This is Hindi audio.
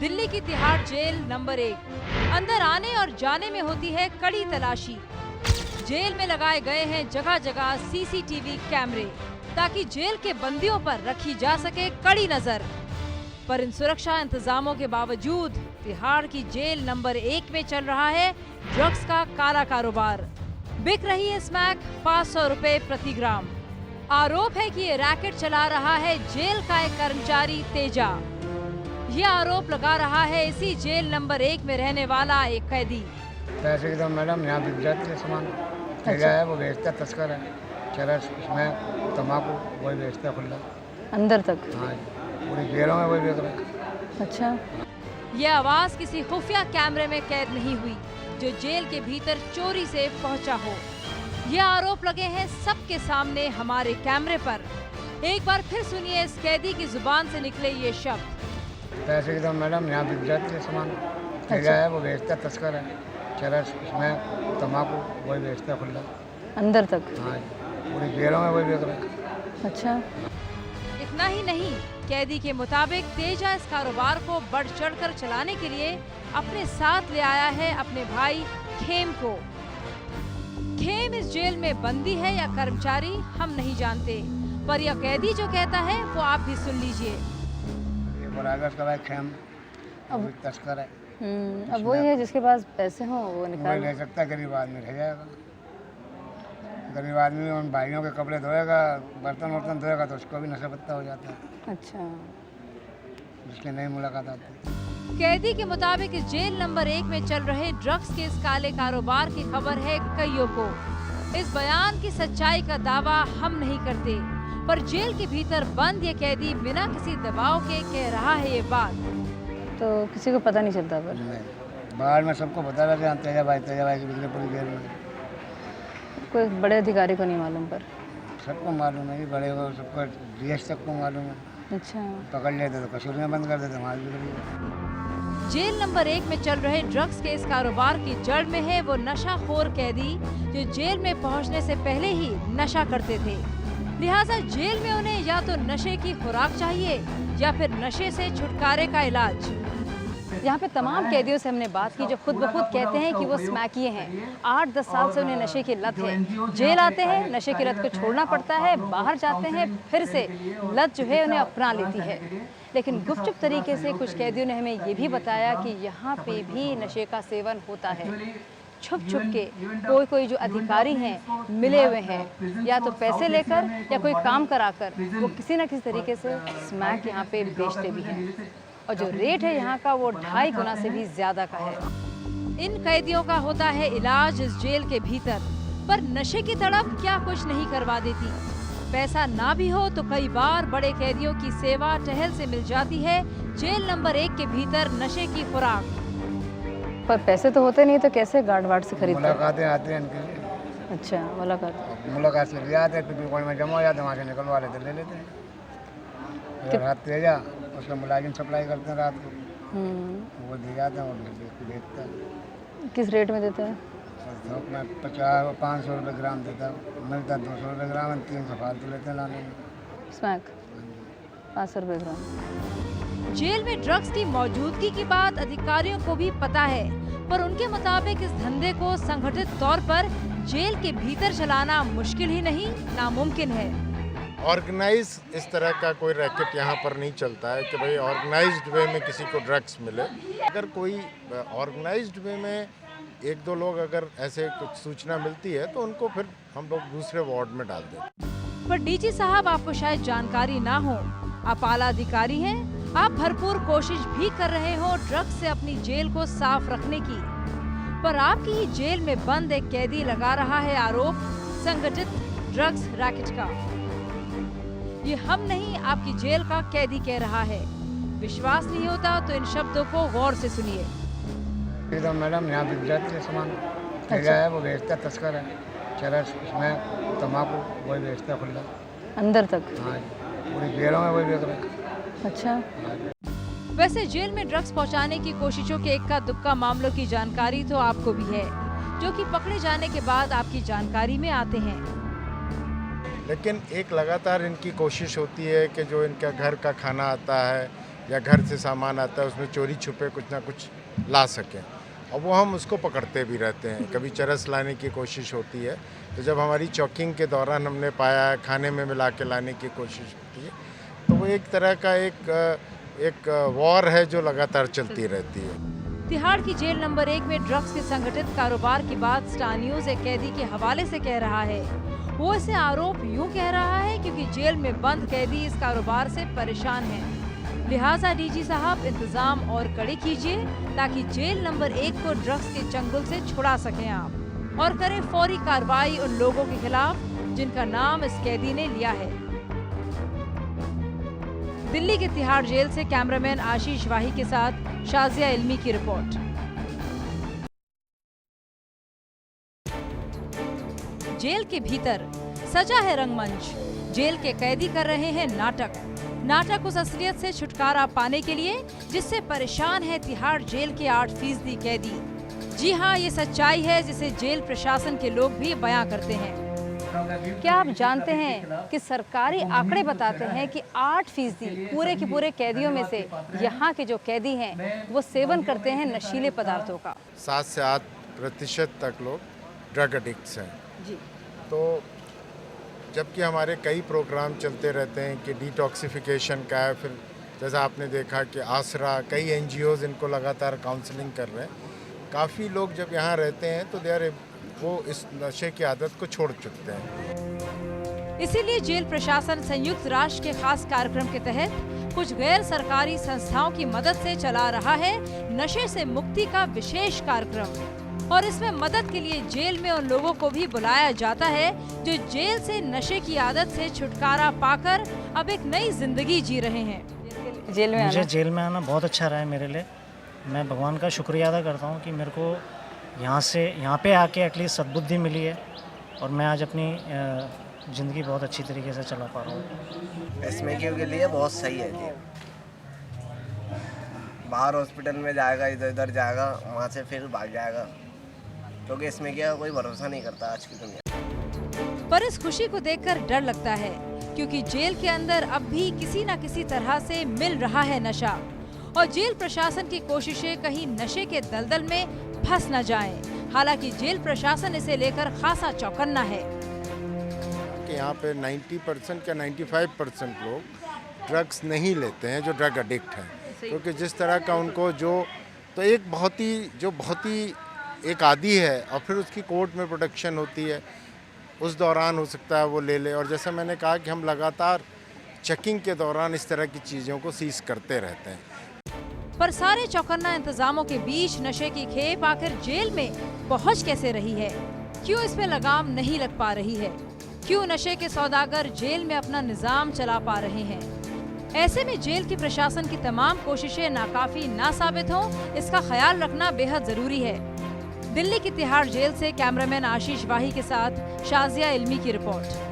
दिल्ली की तिहाड़ जेल नंबर 1। अंदर आने और जाने में होती है कड़ी तलाशी। जेल में लगाए गए हैं जगह जगह सीसीटीवी कैमरे ताकि जेल के बंदियों पर रखी जा सके कड़ी नजर। पर इन सुरक्षा इंतजामों के बावजूद तिहाड़ की जेल नंबर 1 में चल रहा है ड्रग्स का काला कारोबार। बिक रही है स्मैक 500 रुपए प्रति ग्राम। आरोप है कि ये रैकेट चला रहा है जेल का एक कर्मचारी तेजा। ये आरोप लगा रहा है इसी जेल नंबर 1 में रहने वाला एक कैदी। पैसे की तो मैडम यहाँ बिक जाती है सामान। तेजा है वो बेचता तस्कर है, चरस इसमें तम्बाकू वही बेचता खुला अंदर तक। हाँ पूरी जेलों में वही बेच रहा है। अच्छा, ये आवाज किसी खुफिया कैमरे में कैद नहीं हुई जो जेल के भीतर चोरी से पहुंचा हो। ये आरोप लगे हैं सबके सामने हमारे कैमरे पर। एक बार फिर सुनिए इस कैदी की जुबान से निकले ये शब्द। पैसे की तो मैडम यहाँ बिक जाती है सामान। तेजा है वो बेचता तस्कर है, चरस इसमें तम्बाकू वही बेचता खुला अंदर तक। हाँ पूरी जेलों में वही बेच रहा है। अच्छा, इतना ही नहीं, कैदी के मुताबिक तेजा इस कारोबार को बढ़ चढ़कर चलाने के लिए अपने साथ ले आया है अपने भाई खेम को। खेम इस जेल में बंदी है या कर्मचारी हम नहीं जानते, पर यह कैदी जो कहता है वो आप भी सुन लीजिए। ये बराबर का है खेम, अब तस्कर है। अब वही है जिसके पास पैसे हों वो वही निकाल। ले सकता है, गरीब आदमी रह जाएगा। गरीब आदमी उन भाइयों के कपड़े धोएगा, बर्तन वर्तन धोएगा तो उसको भी नशा पत्ता हो जाता है, अच्छा, जिसकी नई मुलाकात आती है। कैदी के मुताबिक इस जेल नंबर 1 में चल रहे ड्रग्स के इस काले कारोबार की खबर है कईयों को। इस बयान की सच्चाई का दावा हम नहीं करते, पर जेल के भीतर बंद ये कैदी बिना किसी दबाव के कह रहा है ये बात। तो किसी को पता नहीं चलता पर नहीं, बाहर में सबको पता लगा तेजा भाई की बिजली पूरी जेल में। कोई बड़े अधिकारी को नहीं मालूम पर। सबको मालूम है, बड़े को सबको डीएस तक को मालूम है। अच्छा, पकड़ लेते तो कसूर में बंद कर देते, हमारी बिगड़ी। जेल नंबर 1 में चल रहे ड्रग्स के इस कारोबार की जड़ में है वो नशाखोर कैदी जो जेल में पहुंचने से पहले ही नशा करते थे। लिहाजा जेल में उन्हें या तो नशे की खुराक चाहिए या फिर नशे से छुटकारे का इलाज। यहाँ पे तमाम कैदियों से हमने बात की जो खुद ब खुद कहते हैं कि वो स्मैकिए हैं। 8-10 साल से उन्हें नशे की लत है। जेल आते हैं, नशे की लत को छोड़ना पड़ता है, बाहर जाते हैं, फिर से लत जो है उन्हें अपना लेती है। लेकिन गुपचुप तरीके से कुछ कैदियों ने हमें ये भी बताया कि यहाँ पे भी नशे का सेवन होता है। छुप छुप के कोई जो अधिकारी हैं मिले हुए हैं, या तो पैसे लेकर या कोई काम कराकर वो किसी न किसी तरीके से स्मैक यहाँ पे बेचते भी हैं। और जो रेट है यहाँ का वो 2.5 गुना से भी ज्यादा का है। इन कैदियों का होता है इलाज इस जेल के भीतर, पर नशे की तड़प क्या कुछ नहीं करवा देती। पैसा ना भी हो तो कई बार बड़े कैदियों की सेवा टहल से मिल जाती है जेल नंबर 1 के भीतर नशे की खुराक। पर पैसे तो होते नहीं तो कैसे गार्ड वार्ड से खरीदते हैं? मुलाकातें आती हैं इनकी। अच्छा, मुलाकात से ले आते हैं, फिर दुकान में जमा हो जाते हैं, वहाँ से निकलवा लेते ले लेते हैं। अगर रात तेजा उसका मुलाजिम सप्लाई करते हैं रात को, वो दे जाते हैं और बेचता है। किस रेट में देते हैं? थोक में 50 500 रुपये ग्राम देता है, मिलता है 200 रुपये ग्राम, 300 फालतू लेते हैं लाने में। स्मैक 500 रुपये ग्राम। जेल में ड्रग्स की मौजूदगी की बात अधिकारियों को भी पता है, पर उनके मुताबिक इस धंधे को संगठित तौर पर जेल के भीतर चलाना मुश्किल ही नहीं नामुमकिन है। ऑर्गेनाइज इस तरह का कोई रैकेट यहाँ पर नहीं चलता है कि भाई ऑर्गेनाइज्ड वे में किसी को ड्रग्स मिले। अगर कोई ऑर्गेनाइज्ड वे में 1-2 लोग अगर ऐसे कुछ सूचना मिलती है तो उनको फिर हम लोग दूसरे वार्ड में डाल देते। पर डीजी साहब आपको शायद जानकारी ना हो, आप आला अधिकारी हैं, आप भरपूर कोशिश भी कर रहे हो ड्रग्स से अपनी जेल को साफ रखने की, पर आपकी ही जेल में बंद एक कैदी लगा रहा है आरोप संगठित ड्रग्स रैकेट का। ये हम नहीं आपकी जेल का कैदी कह रहा है। विश्वास नहीं होता तो इन शब्दों को गौर से सुनिए। तो मैडम यहाँ बिक जाती है सामान। तेजा है वो बेचता तस्कर है, चरस इसमें तम्बाकू वही बेचता खुला अंदर तक। हाँ पूरी जेलों में वही बेच रहा है। अच्छा, वैसे जेल में ड्रग्स पहुंचाने की कोशिशों के इक्का दुक्का मामलों की जानकारी तो आपको भी है, जो कि पकड़े जाने के बाद आपकी जानकारी में आते हैं। लेकिन एक लगातार इनकी कोशिश होती है कि जो इनका घर का खाना आता है या घर से सामान आता है उसमें चोरी छुपे कुछ ना कुछ ला सकें, और वो हम उसको पकड़ते भी रहते हैं। कभी चरस लाने की कोशिश होती है, तो जब हमारी चौकिंग के दौरान हमने पाया खाने में मिला के लाने की कोशिश होती है, तो वो एक तरह का एक वॉर है जो लगातार चलती रहती है। तिहाड़ की जेल नंबर 1 में ड्रग्स के संगठित कारोबार की बात स्टार न्यूज एक कैदी के हवाले से कह रहा है। वो इसे आरोप यूं कह रहा है क्योंकि जेल में बंद कैदी इस कारोबार से परेशान हैं। लिहाजा डीजी साहब इंतजाम और कड़े कीजिए ताकि जेल नंबर 1 को ड्रग्स के चंगुल से छुड़ा सकें आप, और करें फौरी कार्रवाई उन लोगों के खिलाफ जिनका नाम इस कैदी ने लिया है। दिल्ली के तिहाड़ जेल से कैमरामैन आशीष वाही के साथ शाजिया इल्मी की रिपोर्ट। जेल के भीतर सजा है रंगमंच। जेल के कैदी कर रहे हैं नाटक उस असलियत से छुटकारा पाने के लिए जिससे परेशान है तिहाड़ जेल के 8% कैदी। जी हाँ, ये सच्चाई है जिसे जेल प्रशासन के लोग भी बयां करते हैं। क्या आप जानते हैं कि सरकारी आंकड़े बताते हैं कि 8% पूरे के पूरे कैदियों में से यहाँ के जो कैदी हैं वो सेवन करते हैं नशीले पदार्थों का। 7 से 8% तक लोग ड्रग एडिक्ट्स हैं जी। तो जबकि हमारे कई प्रोग्राम चलते रहते हैं कि डिटॉक्सिफिकेशन का है, फिर जैसा आपने देखा कि आसरा, कई NGOs इनको लगातार काउंसलिंग कर रहे हैं। काफ़ी लोग जब यहाँ रहते हैं तो वो इस नशे की आदत को छोड़ चुकते हैं। इसीलिए जेल प्रशासन संयुक्त राष्ट्र के खास कार्यक्रम के तहत कुछ गैर सरकारी संस्थाओं की मदद से चला रहा है नशे से मुक्ति का विशेष कार्यक्रम। और इसमें मदद के लिए जेल में उन लोगों को भी बुलाया जाता है जो जेल से नशे की आदत से छुटकारा पाकर अब एक नई जिंदगी जी रहे हैं। मुझे जेल में आना बहुत अच्छा रहा है मेरे लिए। मैं भगवान का शुक्रिया अदा करता हूँ कि मेरे को यहाँ पे आके एटलीस्ट सद्बुद्धि मिली है और मैं आज अपनी ज़िंदगी बहुत अच्छी तरीके से चला पा रहा हूँ। स्मैकियों के लिए बहुत सही है जी। बाहर हॉस्पिटल में जाएगा, इधर उधर जाएगा, वहाँ से फिर भाग जाएगा, क्योंकि स्मैकिया का कोई भरोसा नहीं करता आज की दुनिया। पर इस खुशी को देखकर डर लगता है क्योंकि जेल के अंदर अब भी किसी न किसी तरह से मिल रहा है नशा, और जेल प्रशासन की कोशिशें कहीं नशे के दलदल में फंस न जाएं। हालांकि जेल प्रशासन इसे लेकर खासा चौकन्ना है कि यहाँ पे 90% या 95% लोग ड्रग्स नहीं लेते हैं जो ड्रग एडिक्ट हैं, क्योंकि जिस तरह का उनको तो एक बहुत ही एक आदी है और फिर उसकी कोर्ट में प्रोटेक्शन होती है, उस दौरान हो सकता है वो ले ले। और जैसा मैंने कहा कि हम लगातार चेकिंग के दौरान इस तरह की चीज़ों को सीज करते रहते हैं। पर सारे चौकन्ना इंतजामों के बीच नशे की खेप आखिर जेल में पहुंच कैसे रही है? क्यों इस पे लगाम नहीं लग पा रही है? क्यों नशे के सौदागर जेल में अपना निजाम चला पा रहे हैं? ऐसे में जेल की प्रशासन की तमाम कोशिशें नाकाफी ना साबित हों, इसका ख्याल रखना बेहद जरूरी है। दिल्ली की तिहाड़ जेल से कैमरामैन आशीष वाही के साथ शाजिया इल्मी की रिपोर्ट।